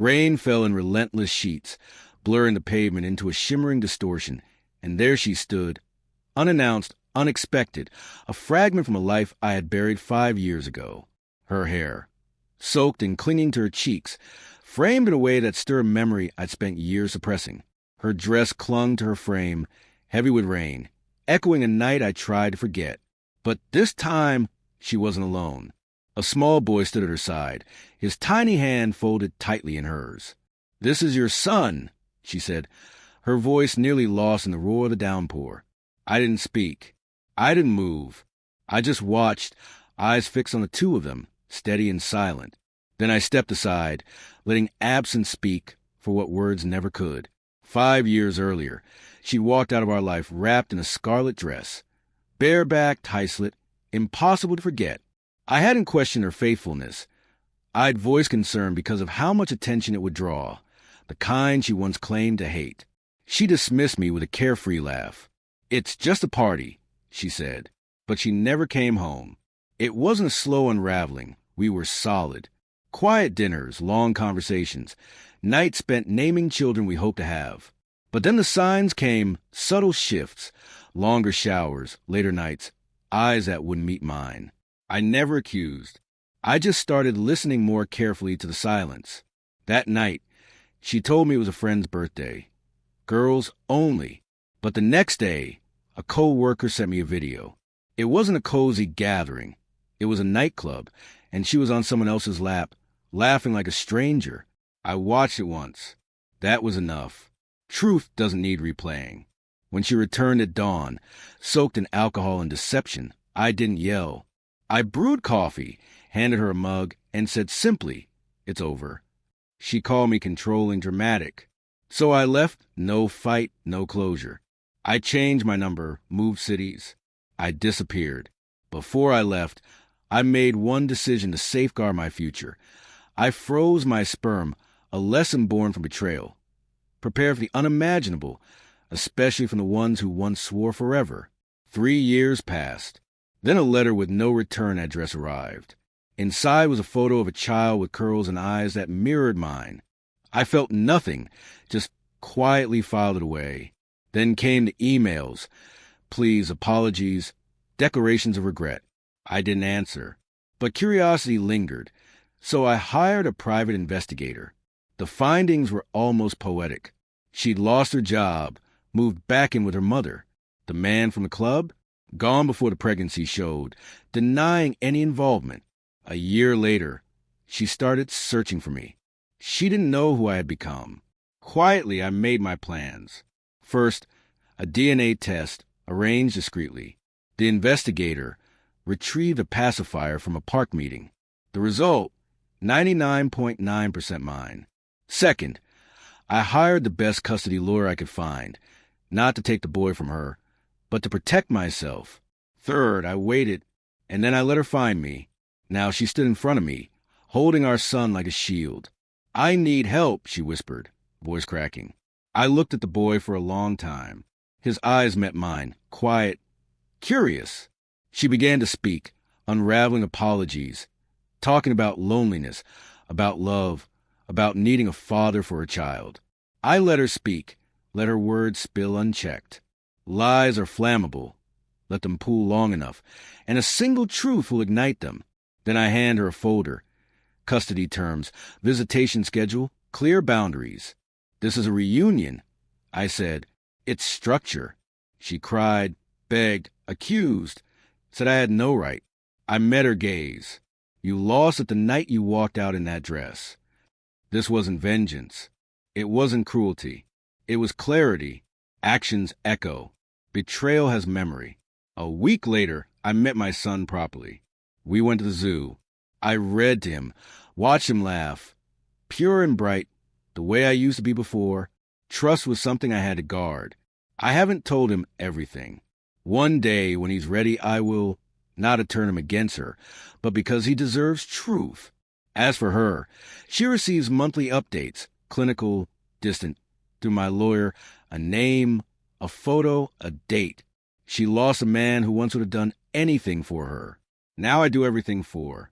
Rain fell in relentless sheets, blurring the pavement into a shimmering distortion, and there she stood, unannounced, unexpected, a fragment from a life I had buried 5 years ago. Her hair, soaked and clinging to her cheeks, framed in a way that stirred a memory I'd spent years suppressing. Her dress clung to her frame, heavy with rain, echoing a night I tried to forget. But this time, she wasn't alone. A small boy stood at her side, his tiny hand folded tightly in hers. "This is your son," she said, her voice nearly lost in the roar of the downpour. I didn't speak. I didn't move. I just watched, eyes fixed on the two of them, steady and silent. Then I stepped aside, letting absence speak for what words never could. 5 years earlier, she walked out of our life wrapped in a scarlet dress, barebacked, high-slit, impossible to forget. I hadn't questioned her faithfulness. I'd voiced concern because of how much attention it would draw, the kind she once claimed to hate. She dismissed me with a carefree laugh. "It's just a party," she said, but she never came home. It wasn't a slow unraveling. We were solid. Quiet dinners, long conversations, nights spent naming children we hoped to have. But then the signs came, subtle shifts, longer showers, later nights, eyes that wouldn't meet mine. I never accused. I just started listening more carefully to the silence. That night, she told me it was a friend's birthday. Girls only. But the next day, a co-worker sent me a video. It wasn't a cozy gathering. It was a nightclub, and she was on someone else's lap, laughing like a stranger. I watched it once. That was enough. Truth doesn't need replaying. When she returned at dawn, soaked in alcohol and deception, I didn't yell. I brewed coffee, handed her a mug, and said simply, "It's over." She called me controlling, dramatic. So I left, no fight, no closure. I changed my number, moved cities. I disappeared. Before I left, I made one decision to safeguard my future. I froze my sperm, a lesson born from betrayal. Prepare for the unimaginable, especially from the ones who once swore forever. 3 years passed. Then a letter with no return address arrived. Inside was a photo of a child with curls and eyes that mirrored mine. I felt nothing, just quietly filed it away. Then came the emails. Pleas, apologies, declarations of regret. I didn't answer. But curiosity lingered, so I hired a private investigator. The findings were almost poetic. She'd lost her job, moved back in with her mother. The man from the club? Gone before the pregnancy showed, denying any involvement. A year later, she started searching for me. She didn't know who I had become. Quietly, I made my plans. First, a DNA test, arranged discreetly. The investigator retrieved a pacifier from a park meeting. The result, 99.9% mine. Second, I hired the best custody lawyer I could find, not to take the boy from her, but to protect myself. Third, I waited, and then I let her find me. Now she stood in front of me, holding our son like a shield. "I need help," she whispered, voice cracking. I looked at the boy for a long time. His eyes met mine, quiet, curious. She began to speak, unraveling apologies, talking about loneliness, about love, about needing a father for her child. I let her speak, let her words spill unchecked. Lies are flammable. Let them pool long enough, and a single truth will ignite them. Then I hand her a folder. Custody terms, visitation schedule, clear boundaries. "This is a reunion," I said. "It's structure." She cried, begged, accused, said I had no right. I met her gaze. "You lost it the night you walked out in that dress." This wasn't vengeance. It wasn't cruelty. It was clarity. Actions echo. Betrayal has memory. A week later, I met my son properly. We went to the zoo. I read to him, watched him laugh. Pure and bright, the way I used to be before. Trust was something I had to guard. I haven't told him everything. One day, when he's ready, I will, not to turn him against her, but because he deserves truth. As for her, she receives monthly updates, clinical, distant, through my lawyer, a name, a photo, a date. She lost a man who once would have done anything for her. Now I do everything for her.